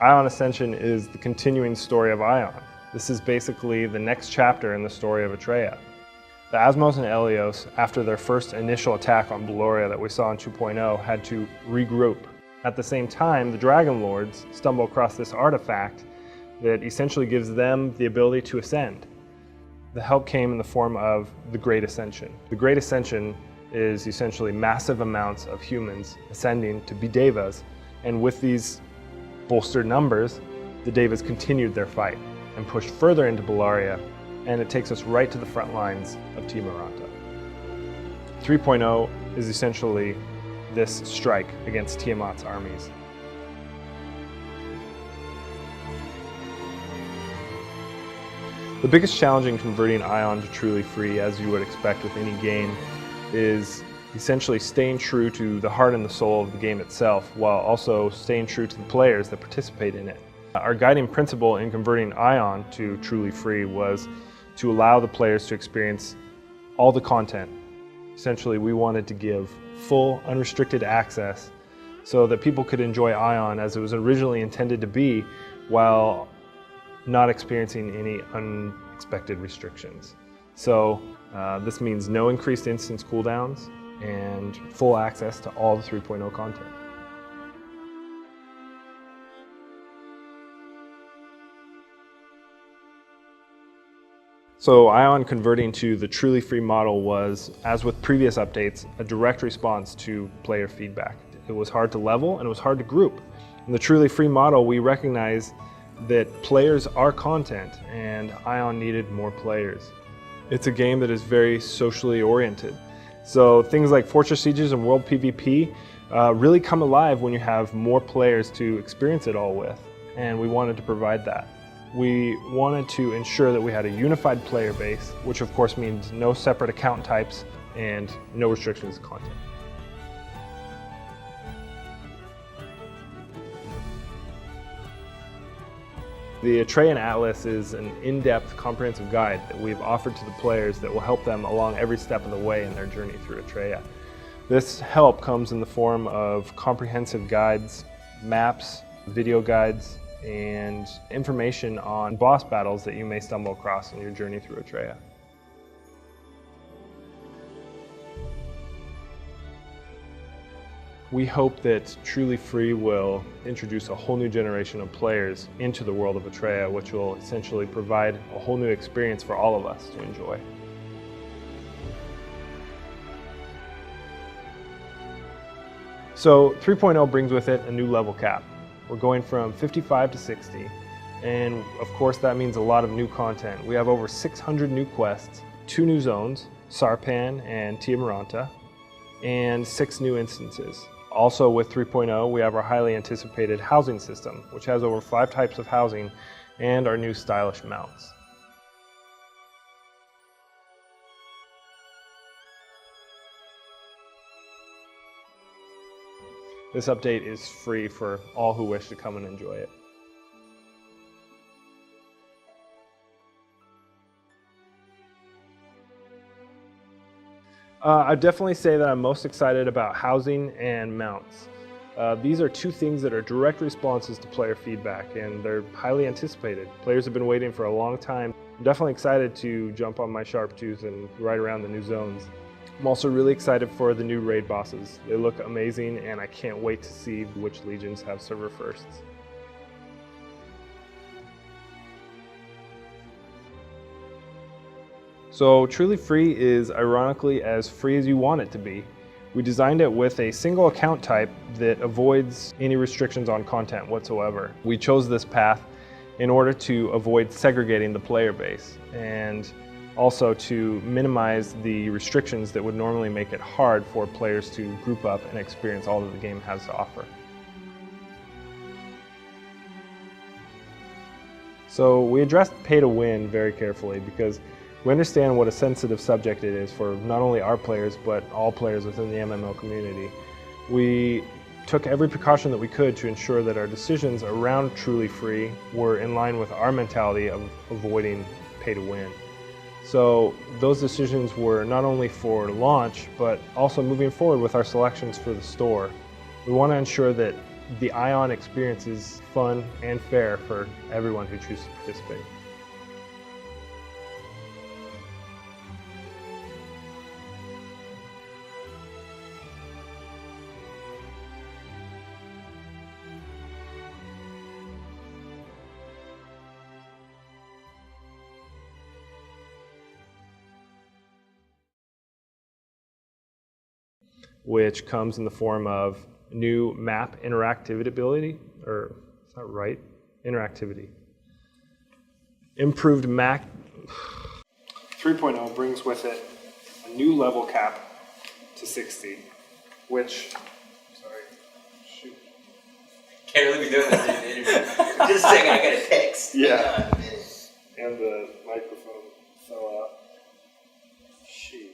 Aion Ascension is the continuing story of Aion. This is basically the next chapter in the story of Atreya. The Asmos and Elios, after their first initial attack on Baloria that we saw in 2.0, had to regroup. At the same time, the Dragon Lords stumble across this artifact that essentially gives them the ability to ascend. The help came in the form of the Great Ascension. The Great Ascension is essentially massive amounts of humans ascending to be devas, and with these bolstered numbers, the devas continued their fight and pushed further into Baloria, and it takes us right to the front lines of Team-Aranta. 3.0 is essentially this strike against Tiamat's armies. The biggest challenge in converting Aion to truly free, as you would expect with any game, is essentially staying true to the heart and the soul of the game itself, while also staying true to the players that participate in it. Our guiding principle in converting Aion to truly free was to allow the players to experience all the content. Essentially, we wanted to give full, unrestricted access so that people could enjoy Aion as it was originally intended to be, while not experiencing any unexpected restrictions. So this means no increased instance cooldowns and full access to all the 3.0 content. So Aion converting to the truly free model was, as with previous updates, a direct response to player feedback. It was hard to level and it was hard to group. In the truly free model, we recognize that players are content and Aion needed more players. It's a game that is very socially oriented. So things like Fortress Sieges and World PvP really come alive when you have more players to experience it all with, and we wanted to provide that. We wanted to ensure that we had a unified player base, which of course means no separate account types and no restrictions to content. The Atreyan Atlas is an in-depth, comprehensive guide that we've offered to the players that will help them along every step of the way in their journey through Atreya. This help comes in the form of comprehensive guides, maps, video guides, and information on boss battles that you may stumble across in your journey through Atreya. We hope that Truly Free will introduce a whole new generation of players into the world of Atreya, which will essentially provide a whole new experience for all of us to enjoy. So 3.0 brings with it a new level cap. We're going from 55 to 60, and of course that means a lot of new content. We have over 600 new quests, 2 new zones, Sarpan and Team-Aranta, and 6 new instances. Also with 3.0, we have our highly anticipated housing system, which has over 5 types of housing, and our new stylish mounts. This update is free for all who wish to come and enjoy it. I'd definitely say that I'm most excited about housing and mounts. These are 2 things that are direct responses to player feedback, and they're highly anticipated. Players have been waiting for a long time. I'm definitely excited to jump on my sharp tooth and ride around the new zones. I'm also really excited for the new raid bosses. They look amazing, and I can't wait to see which legions have server firsts. So Truly Free is ironically as free as you want it to be. We designed it with a single account type that avoids any restrictions on content whatsoever. We chose this path in order to avoid segregating the player base, and also to minimize the restrictions that would normally make it hard for players to group up and experience all that the game has to offer. So we addressed pay to win very carefully because we understand what a sensitive subject it is for not only our players, but all players within the MMO community. We took every precaution that we could to ensure that our decisions around Truly Free were in line with our mentality of avoiding pay to win. So those decisions were not only for launch, but also moving forward with our selections for the store. We want to ensure that the Aion experience is fun and fair for everyone who chooses to participate. Which comes in the form of new map interactivity ability, or is that right? Interactivity. Improved Mac 3.0 brings with it a new level cap to 60, which, sorry, shoot. Can't really be doing this in an interview. Just a second, I got a text. Yeah. And the microphone fell out. Shoot.